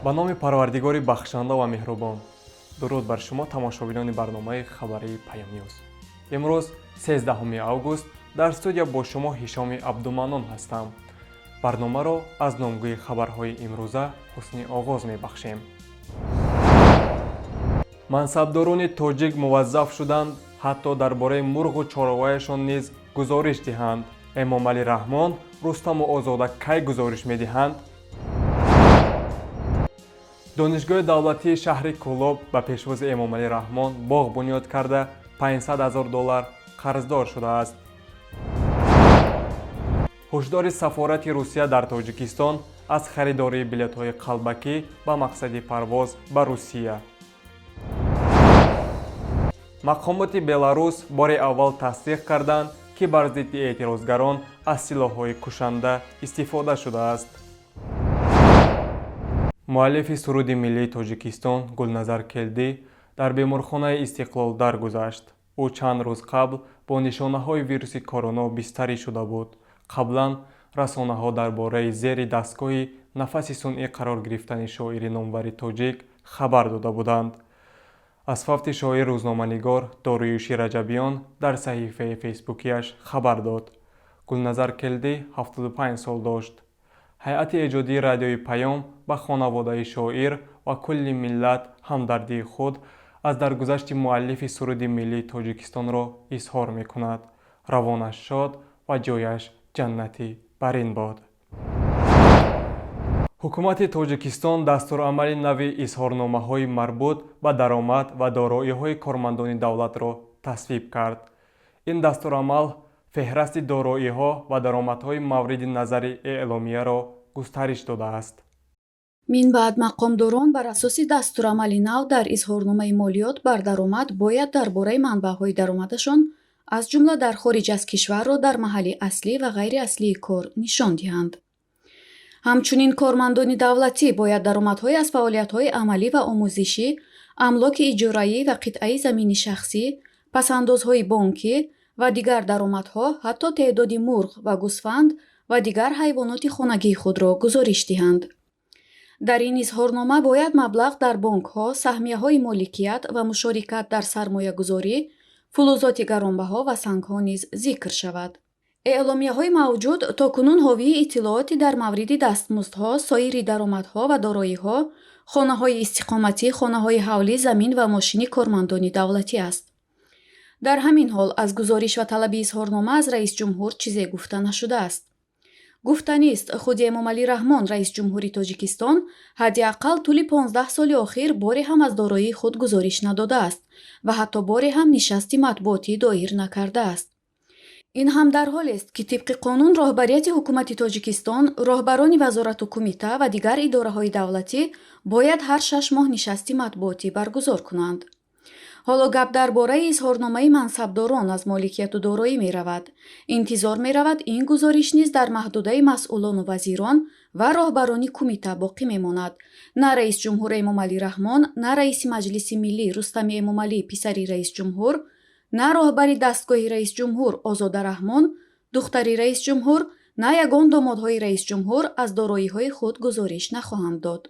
ба номи парвардигори бахшанда ва меҳрубон. дуруд бар шумо тамошобинони барномаи хабарии Паёмнюз. имрӯз 13 август дар студия бо шумо ҳишоми абдуманон ҳастам. барномаро аз номгӯи хабарҳои имрӯза ҳусни оғоз мебахшем. мансабдорони тоҷик муваззаф шуданд ҳатто дар бораи мурғу чоравояшон низ гузориш диҳанд. эмомалӣ раҳмон, рустаму озода кай гузориш медиҳанд? донишгоҳи давлатии шаҳри Кӯлоб ба пешвози Эмомалӣ Раҳмон боғ бунёд карда $500,000 қарздор шудааст. ҳушдори сафорати Русия дар Тоҷикистон аз харидории билетҳои қалбакӣ ба мақсади парвоз ба Русия. мақомоти Беларус бори аввал тасдиқ карданд, ки бар зидди эътирозгарон аз силоҳҳои кушанда истифода шудааст. муаллифи суруди миллии Тоҷикистон Гулназар Келдӣ дар беморхонаи Истиқлол даргузашт. ӯ чанд рӯз қабл бо нишонаҳои вируси корона бистарӣ шуда буд. қаблан расонаҳо дар бораи зери дастгоҳи нафаси сунъӣ қарор гирифтани шоири номвари тоҷик хабар дода буданд. аз фавти шоир рӯзноманигор Доруюши Раҷабиён дар саҳифаи фейсбукияш хабар дод. Гулназар Келдӣ 75 сол дошт. ҳайати эҷодии радиои Паём ба хонаводаи шоир ва кулли миллат ҳамдардии худ аз даргузашти муаллифи суруди миллии Тоҷикистонро изҳор мекунад. равонаш шод ва ҷояш ҷаннати барин бод. ҳукумати Тоҷикистон дастурамали нави изҳорномаҳои марбут ба даромад ва дороиҳои кормандони давлатро тасвиб кард. ин дастурамал феҳрасти дороиҳо ва даромадҳои мавриди назари эъломияро густариш додааст. минбаъд мақомдорон бар асоси дастурамали нав дар изҳорномаи молиёт бар даромад бояд дар бораи манбаъҳои даромадашон аз ҷумла дар хориҷ аз кишварро дар маҳалли аслӣ ва ғайри аслии кор нишон диҳанд. ҳамчунин кормандони давлатӣ бояд даромадҳои аз фаъолиятҳои амалӣ ва омӯзишӣ, амлоки иҷораӣ ва қитъаи замини шахсӣ, пасандозҳои бонкӣ ва дигар даромадҳо ҳатто теъдоди мурғ ва гӯсфанд ва дигар ҳайвоноти хонагии худро гузориш диҳанд. дар ин изҳорнома бояд маблағ дар бонкҳо, саҳмияҳои моликият ва мушорикат дар сармоягузорӣ, фулузоти гаронбаҳо ва сангҳо низ зикр шавад. эъломияҳои мавҷуд токунун ҳовии иттилооти дар мавриди дастмуздҳо, соири даромадҳо ва дороиҳо, хонаҳои истиқоматӣ, хонаҳои ҳавлӣ, замин ва мошини кормандони давлатӣ аст. дар ҳамин ҳол аз гузориш ва талаби изҳорнома аз раисҷумҳур чизе гуфта нашудааст. гуфтанист, худи Эмомалӣ Раҳмон, раисҷумҳури Тоҷикистон, ҳадди аққал тӯли 15 соли охир боре ҳам аз дороии худ гузориш надодааст ва ҳатто боре ҳам нишасти матбуотӣ доир накардааст. ин ҳам дар ҳолест, ки тибқи қонун роҳбарияти ҳукумати Тоҷикистон, роҳбарони вазорату кумита ва дигар идораҳои давлатӣ бояд ҳар 6 моҳ нишасти матбуотӣ баргузор кунанд. ҳоло гап дар бораи изҳорномаи мансабдорон аз моликияту дороӣ меравад. интизор меравад ин гузориш низ дар маҳдудаи масъулону вазирон ва роҳбарони кумита боқӣ мемонад. на раисҷумҳур Эмомалӣ Раҳмон, на раиси Маҷлиси Миллӣ Рустами Эмомалӣ писари раисҷумҳур, на роҳбари дастгоҳи раисҷумҳур Озода Раҳмон, духтари раисҷумҳур, на ягон домодҳои раисҷумҳур аз дороиҳои худ гузориш нахоҳанд дод.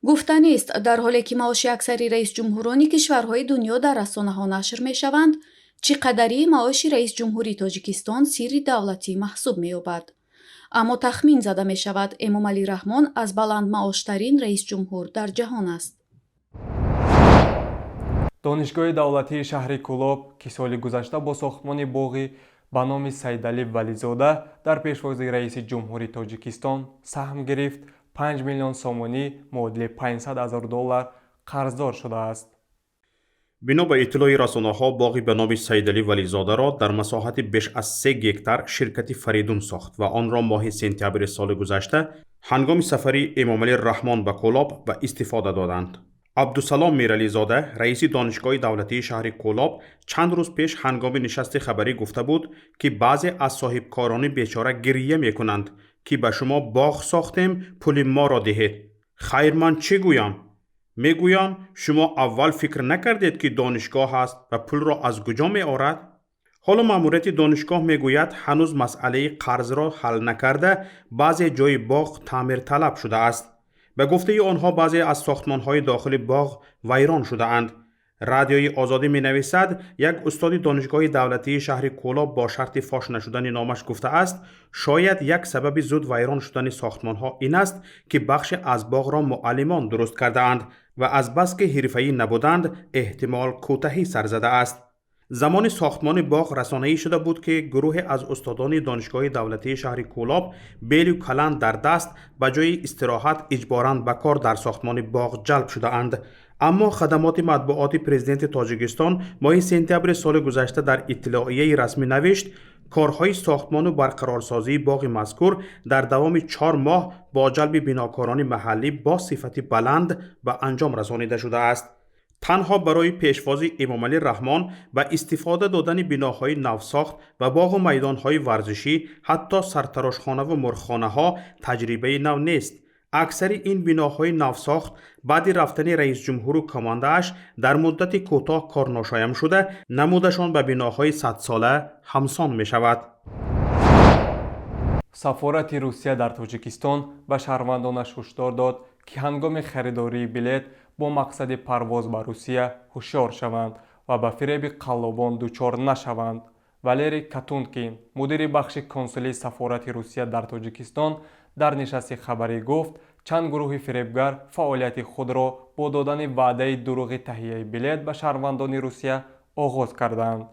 гуфтанист, дар ҳоле ки маоши аксари раисҷумҳурони кишварҳои дунё дар расонаҳо нашр мешаванд, чӣ қадарии маоши раисҷумҳури Тоҷикистон сирри давлатӣ маҳсуб меёбад. аммо тахмин зада мешавад, Эмомалӣ Раҳмон аз баландмаоштарин раисҷумҳур дар ҷаҳон аст. донишгоҳи давлатии шаҳри Кӯлоб, ки соли гузашта бо сохтмони боғи ба номи Сайдалӣ Вализода дар пешвози раиси ҷумҳури Тоҷикистон саҳм гирифт, 5 миллион сомонӣ муодили $500,000 қарздор шудааст. бино ба иттилои расонаҳо, боғи ба номи Сайдалӣ Вализодаро дар масоҳати беш аз 3 гектар ширкати Фаридун сохт ва онро моҳи сентябри соли гузашта ҳангоми сафари Эмомалӣ Раҳмон ба Кӯлоб ба истифода доданд. абдусалом Мирализода, раиси донишгоҳи давлатии шаҳри Кӯлоб, чанд рӯз пеш ҳангоми нишасти хабарӣ гуфта буд, ки баъзе аз соҳибкорони бечора гирия мекунанд, ки ба шумо боғ сохтем, пули моро диҳед. хайр ман чӣ гӯям? мегӯям шумо аввал фикр накардед, ки донишгоҳ аст ва пулро аз куҷо меорад? ҳоло маъмурияти донишгоҳ мегӯяд ҳанӯз масъалаи қарзро ҳал накарда баъзе ҷои боғ таъмирталаб шудааст. به گفته آنها بعضی از ساختمان‌های داخل باغ ویران شده اند. رادیوی آزادی می نویسد یک استاد دانشگاه دولتی شهر کولاب با شرط فاش نشدن نامش گفته است شاید یک سبب زود ویران شدن ساختمان ها این است که بخش از باغ را معلمان درست کرده اند و از بس که حرفه‌ای نبودند احتمال کوتاهی سر زده است. زمان ساختمان باغ رسانه‌ای شده بود که گروه از استادان دانشگاه دولتی شهر کولاب بیل و کلند در دست به جای استراحت اجباراً به کار در ساختمان باغ جلب شده اند. اما خدمات مطبوعاتی پرزیدنت تاجیکستان ماه سپتامبر سال گذشته در اطلاعیه رسمی نوشت کارهای ساختمان و برقرارسازی باغ مذکور در دوام 4 ماه با جلب بناکاران محلی با صفت بلند به انجام رسانیده شده است. تنها برای پیشوازی امام علی رحمان و استفاده دادن بناهای نوساخت و باغ و میدانهای ورزشی حتی سرتراشخانه و مرغخانه ها تجربه نو نیست. اکثر این بناهای نوساخت بعد رفتن رئیس جمهور و کمانده‌اش در مدت کوتاه کار ناشایم شده نمودشان به بناهای 100 ساله همسان می شود. سفارت روسیه در تاجیکستان به شهروندانش هشدار داد که هنگام خریداری بلیط با مقصد پرواز به روسیه هوشیار شوند و به فریب قلابان دچار نشوند. والری کاتونکین مدیر بخش کنسولی سفارت روسیه در تاجیکستان در نشست خبری گفت چند گروه فریبگر فعالیت خود را با دادن وعده دروغ تهیه بلیط به شهروندان روسیه آغاز کردند.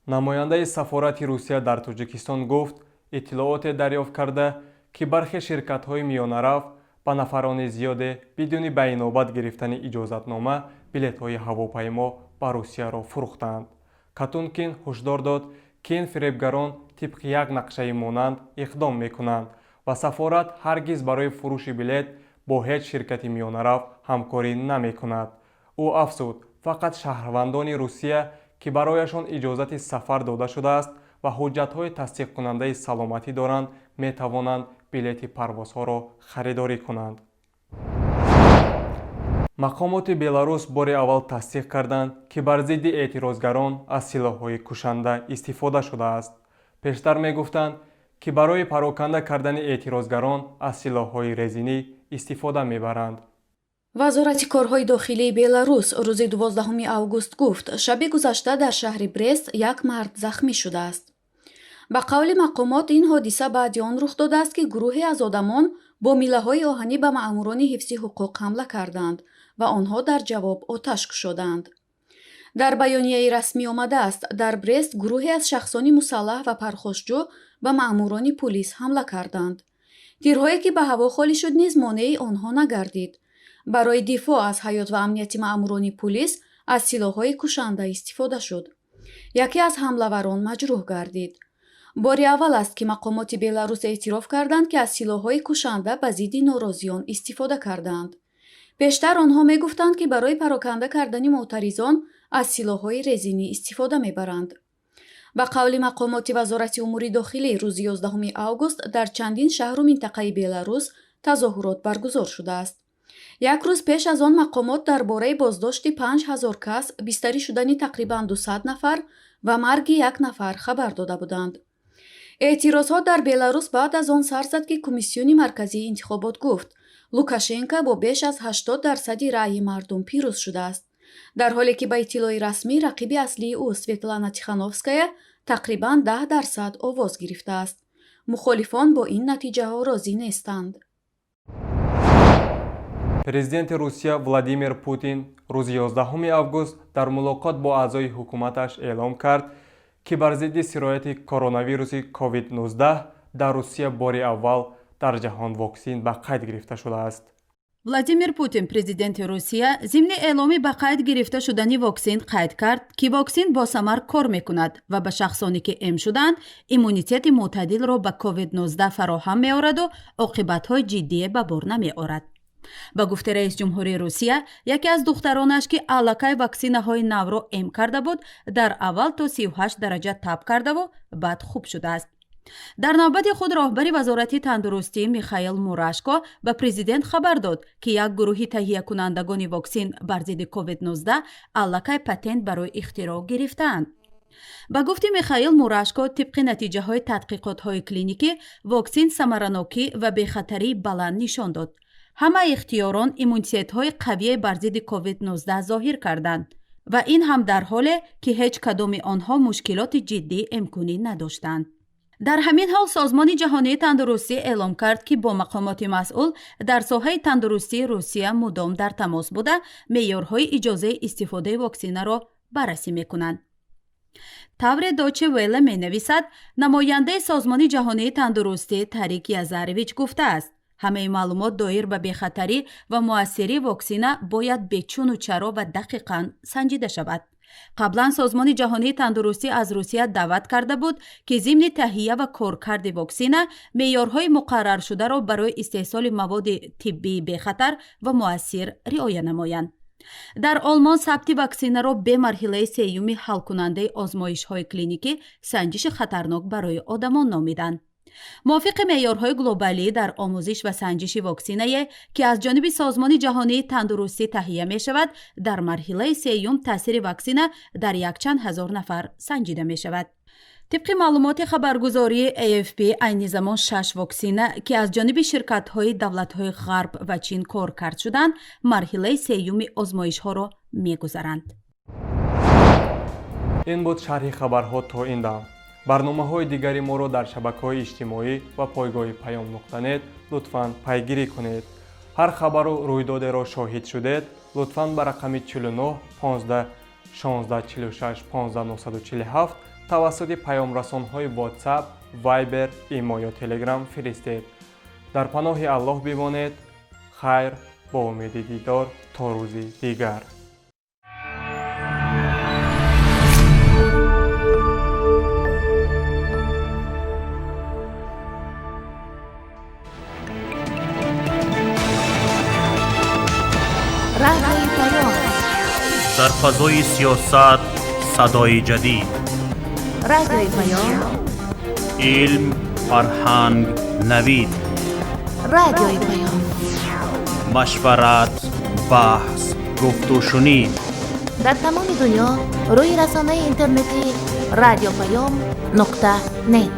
نماینده سفارت روسیه در تاجیکستان گفت اطلاعات دریافت کرده که برخی شرکت‌های میانه رو با نفران زیاد بدون بین‌نوبت گرفتن اجازتنامه بلیط‌های هواپیما به روسیه را فروختند. کاتونکین هشدار داد که این فریبگران طبق یک نقشه مانند اقدام می‌کنند و سفارت هرگز برای فروش بلیط با هیچ شرکت میانه همکاری نمی‌کند. او افزود فقط شهروندان روسیه که برایشان اجازت سفر داده شده است و حجت‌های تصدیق کننده سلامتی دارند می‌توانند بلیط پروازها را خریداری کنند. مقامات беларусь بار اول تصدیق کردند که بر ضد اعتراضگران از سلاح‌های کشنده استفاده شده است. پیشتر می‌گفتند که برای پراکنده کردن اعتراضگران از سلاح‌های رزینی استفاده می‌برند. وزارت کارهای داخلی беларусь روز 12 август گفت شب گذشته در شهر برست یک مرد زخمی شده است. به قول مقامات این حادثه بعد آن رخ داده است که گروهی از آدمان با میله‌های آهنی به مأموران حفظ حقوق حمله کردند و آنها در جواب آتش کشیدند. در بیانیه رسمی آمده است در برست گروهی از شخصان مسلح و پرخاشجو به مأموران پلیس حمله کردند. تیرهایی که به هوا خالی شد نیز مانع آنها نگردید. برای دفاع از حیات و امنیت مأموران پلیس از سلاح‌های کشنده استفاده شد. یکی از حمله‌وران مجروح گردید. بار اول است که مقامات беларусь اعتراف کردند که از سلاح‌های کشنده به ضد ناراضیان استفاده کردند. پیشتر آنها می‌گفتند که برای پراکنده کردن معترضان از سلاح‌های رزینی استفاده می‌برند. به قول مقامات وزارت امور داخلی روز 11 август در چندین شهر و منطقه беларусь تظاهرات برگزار شده است. یک روز پیش از آن مقامات درباره بازداشت 5000 کس، بستری شدن تقریباً 200 نفر و مرگ یک نفر خبر داده بودند. اعتراضات در беларусь بعد از آن سر زد که کمیسیون مرکزی انتخابات گفت لوکاشنکو با بیش از 80% رأی مردم پیروز شده است، در حالی که به اطلاع رسمی رقیب اصلی او سویتلانا تیخانوفسکایا تقریباً 10% آواز گرفته است. مخالفان با این نتیجه ها راضی نیستند. پرزیدنت روسیه ولادیمیر پوتین روز 11 август در ملاقات با اعضای حکومتش اعلام کرد که بر ضد سرایت کرونا ویروس کووید 19 در روسیه بار اول در جهان واکسن به قید گرفته شده است. владимир پوتین پرزیدنت روسیه ضمن اعلام به قید گرفته شدن واکسن قید کرد که واکسن با ثمر کار میکند و به شخصانی که ام شدند ایمونیتت معتدل را به کووید 19 فراهم میآورد و عاقبت‌های جدی به بار نمیآورد. با گفته رئیس جمهوری روسیه یکی از دخترانش که علکه واکسین‌های نو را ام کرده بود در اول تا 38 درجه تب کرده و بعد خوب شده است. در نوبت خود راهبر وزارت تندرستی میخائیل موراشکو به پرزیدنت خبر داد که یک گروه تهیه کنندگان واکسن بر ضد کووید 19 علکه پتنت برای اختراع گرفتند. با گفته میخائیل موراشکو طبق نتیجه های تحقیقات های کلینیکی واکسن ثمره‌ناکی و بی خطری بلند نشان داد. ҳама ихтиёрон иммунитетҳои қавие бар зидди COVID-19 зоҳир карданд ва ин ҳам дар ҳоле ки ҳеҷ кадоми онҳо мушкилоти ҷиддӣ эмкунӣ надоштанд. дар ҳамин ҳол созмони ҷаҳонии тандурустӣ эълом кард ки бо мақомоти масъул дар соҳаи тандурустии Русия мудом дар тамос буда меъёрҳои иҷозаи истифодаи ваксинаро баррасӣ мекунанд. тавре Deutsche Welle менависад, намояндаи созмони ҷаҳонии тандурустӣ Тарик Язаревич гуфтааст, ҳамаи маълумот доир ба бехатарӣ ва муассирии ваксина бояд бечуну чаро ва дақиқан санҷида шавад. қаблан созмони ҷаҳонии тандурустӣ аз Русия даъват карда буд ки зимни таҳия ва коркарди ваксина меъёрҳои муқарраршударо барои истеҳсоли маводи тиббии бехатар ва муассир риоя намоянд. дар Олмон сабти ваксинаро бе марҳилаи сеюми ҳалкунандаи озмоишҳои клиникӣ санҷиши хатарнок барои одамон номиданд. мувофиқи меъёрҳои глобалӣ дар омӯзиш ва санҷиши ваксинае ки аз ҷониби Созмони ҷаҳонии тандурустӣ таҳия мешавад, дар марҳилаи сеюм таъсири ваксина дар якчанд ҳазор нафар санҷида мешавад. тибқи маълумоти хабаргузории AFP айни замон 6 ваксина ки аз ҷониби ширкатҳои давлатҳои ғарб ва чин кор кард шуданд, марҳилаи сеюми озмоишҳоро мегузаранд. ин буд шарҳи хабарҳо то ин дам. барномаҳои дигари моро дар шабакаҳои иҷтимоӣ ва пойгоҳи Payom.net лутфан пайгирӣ кунед. ҳар хабару рӯйдодеро шоҳид шудед, лутфан ба рақами 49 15 16 46 15 947 тавассути паёмрасонҳои WhatsApp, Viber, Imo ё Telegram фиристед. дар паноҳи Аллоҳ бимонед. хайр, бо умеди дидор то рӯзи дигар. радиои паём. дар фазои сиёсат садои ҷадид. радиои паём. илм, фарҳанг, навид. радиои паём. машварат, баҳс, гуфтушунид. дар тамоми дунё рӯи расонаи интернетии радиопаём.net